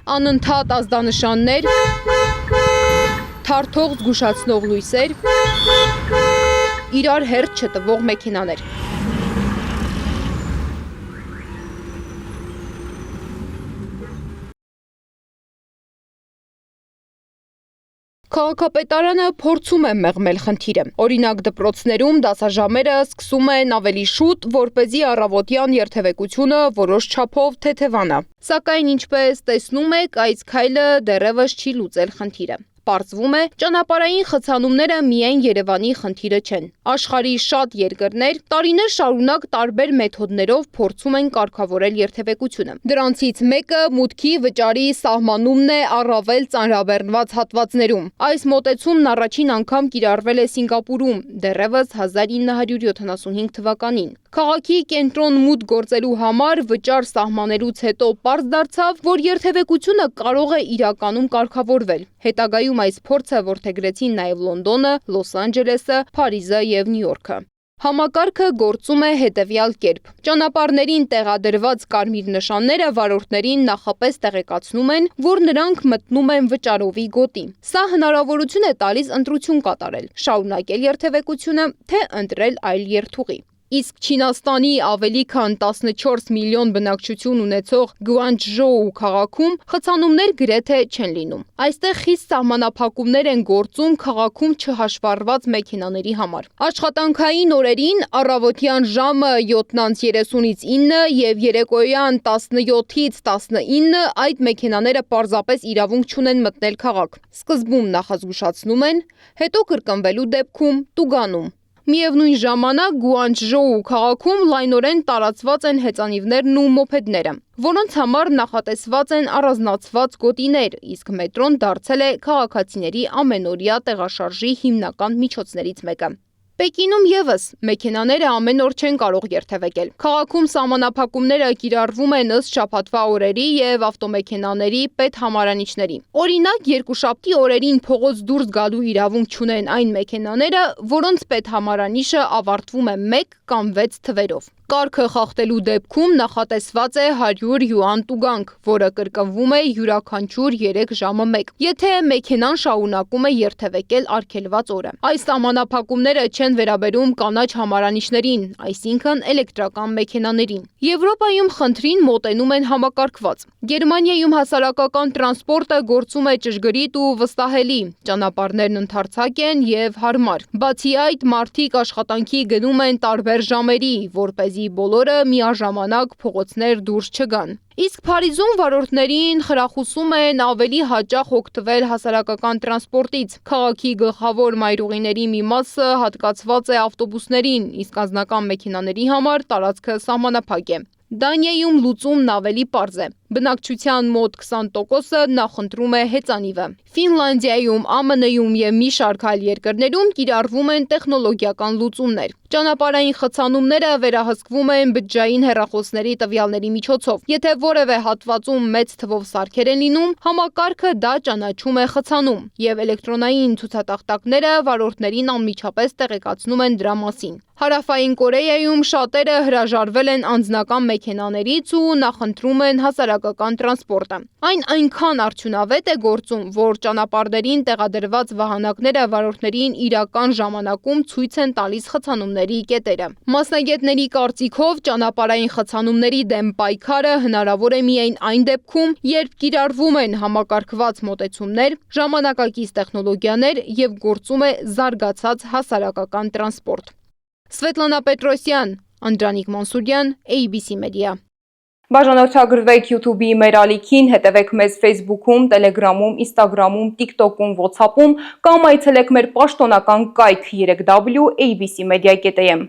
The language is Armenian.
Անընդհատ ազդանշաններ, թարթող զգուշացնող լույսեր, իրար հերթ չտվող մեքենաներ։ Քաղաքապետարանը փորձում է մեղմել խնդիրը։ Օրինակ դպրոցներում դասաժամերը սկսում են ավելի շուտ, որպեսզի առավոտյան երթևեկությունը որոշ չափով թեթևանա։ Սակայն ինչպես տեսնում եք, այս քայլը դեռևս չի լուծել խնդիրը։ Պարզվում է, ճանապարհային խցանումները միայն Երևանի խնդիրը չեն։ Աշխարհի շատ երկրներ տարիներ շարունակ տարբեր մեթոդներով փորձում են կարգավորել երթևեկությունը։ Դրանցից մեկը մուտքի վճարի սահմանումն է առավել ծանրաբեռնված հատվածներում։ Այս մոտեցումն առաջին անգամ կիրառվել է Սինգապուրում դեռևս 1975 թվականին։ Քաղաքի կենտրոն մուտք գործելու համար վճար սահմանելուց հետո պարզ դարձավ, որ երթևեկությունը կարող է իրականում կարգավորվել։ Հետագայում այս փորձը որդեգրեցին նաև Լոնդոնը, Լոս Անջելեսը, Փարիզը և Նյու Յորքը։ Համակարգը գործում է հետևյալ կերպ։ Ճանապարհներին տեղադրված կարմիր նշանները վարորդներին նախապես տեղեկացնում են, որ նրանք մտնում են վճարովի գոտի։ Սա հնարավորություն է տալիս ընտրություն կատարել, շարունակել երթևեկությունը, թե ընտրել այլ երթուղի։ Իսկ Չինաստանի ավելի քան 14 միլիոն բնակչություն ունեցող Գուանչժոու քաղաքում խցանումներ գրեթե չեն լինում։ Այստեղ խիստ սահմանափակումներ են գործում քաղաքում չհաշվառված մեքենաների համար։ Աշխատանքային օրերին առավոտյան ժամը 7:30-ից 9 և երեկոյան 17-ից 19 այդ մեքենաները պարզապես իրավունք չունեն մտնել քաղաք։ Սկզբում նախազգուշացնում են, հետո կրկնվելու դեպքում տուգանում։ Միևնույն ժամանակ Գուանչժոու քաղաքում լայնորեն տարածված են հեծանիվներն ու մոփեդները, որոնց համար նախատեսված են առանձնացված գոտիներ, իսկ մետրոն դարձել է քաղաքացիների ամենօրյա տեղաշարժի հիմնական միջոցներից մեկը։ Պեկինում ևս մեքենաները ամեն օր չեն կարող երթևեկել։ Քաղաքում սահմանափակումները կիրառվում են ըստ շաբաթվա օրերի և ավտոմեքենաների պետհամարանիչների։ Օրինակ, երկուշաբթի օրերին փողոց դուրս գալու իրավունք չունեն այն մեքենաները, որոնց պետհամարանիշը ավարտվում է 1 կամ 6 թվերով։ Կարգը խախտելու դեպքում նախատեսված է 100 յուան տուգանք, որը կրկնվում է յուրաքանչյուր 3 ժամը 1, եթե մեքենան շարունակում է երթևեկել արգելված օրը։ Այս սահմանափակումները չեն վերաբերում կանաչ համարանիշներին, այսինքն էլեկտրական մեքենաներին։ Եվրոպայում խնդրին մոտենում են համակարգված։ Գերմանիայում հասարակական տրանսպորտը գործում է ճշգրիտ ու վստահելի, ճանապարհներն ընդարձակ են և հարմար։ Բացի այդ, մարդիկ աշխատանքի գնում են տարբեր ժամերի, որպեսզի բոլորը միաժամանակ փողոցներ դուրս չգան։ Իսկ Փարիզում վարորդներին խրախուսում են ավելի հաճախ օգտվել հասարակական տրանսպորտից։ Քաղաքի գլխավոր մայրուղիների մի մասը հատկացված է ավտոբուսներին, իսկ անձնական մեքենաների համար տարածքը սահմանափակ է։ Դանիայում լուծումն ավելի պարզ է։ Բնակչության մոտ 20%-ը նախընտրում է հեծանիվը։ Ֆինլանդիայում, ԱՄՆ-ում և մի շարք այլ երկրներում կիրառվում են տեխնոլոգիական լուծումներ։ Ճանապարհային խցանումները վերահսկվում են բջջային հեռախոսների տվյալների միջոցով։ Եթե որևէ հատվածում մեծ թվով սարքեր են լինում, համակարգը դա ճանաչում է խցանում, և էլեկտրոնային ցուցատախտակները վարորդներին անմիջապես տեղեկացնում են դրա մասին։ Հարավային Կորեայում շատերը հրաժարվել են անձնական մեքենաներից ու նախընտրում են հասարակական տրանսպորտը։ Այն այնքան արդյունավետ է գործում, որ ճանապարհներին տեղադրված վահանակները վարորդներին իրական ժամանակում ցույց են տալիս խցանումների կետերը։ Մասնագետների կարծիքով ճանապարհային խցանումների դեմ պայքարը հնարավոր է միայն այն դեպքում, երբ կիրառվում են համակարգված մոտեցումներ, ժամանակակից տեխնոլոգիաներ և գործում է զարգացած հասարակական տրանսպորտ։ Սվետլանա Պետրոսյան, Անդրանիկ Մանսուրյան, ABC Media։ Բաժանորդագրվեք YouTube-ի մեր ալիքին, հետևեք մեզ Facebook-ում, Telegram-ում, Instagram-ում, TikTok-ում, WhatsApp-ում կամ այցելեք մեր պաշտոնական կայք www.abcmedia.am։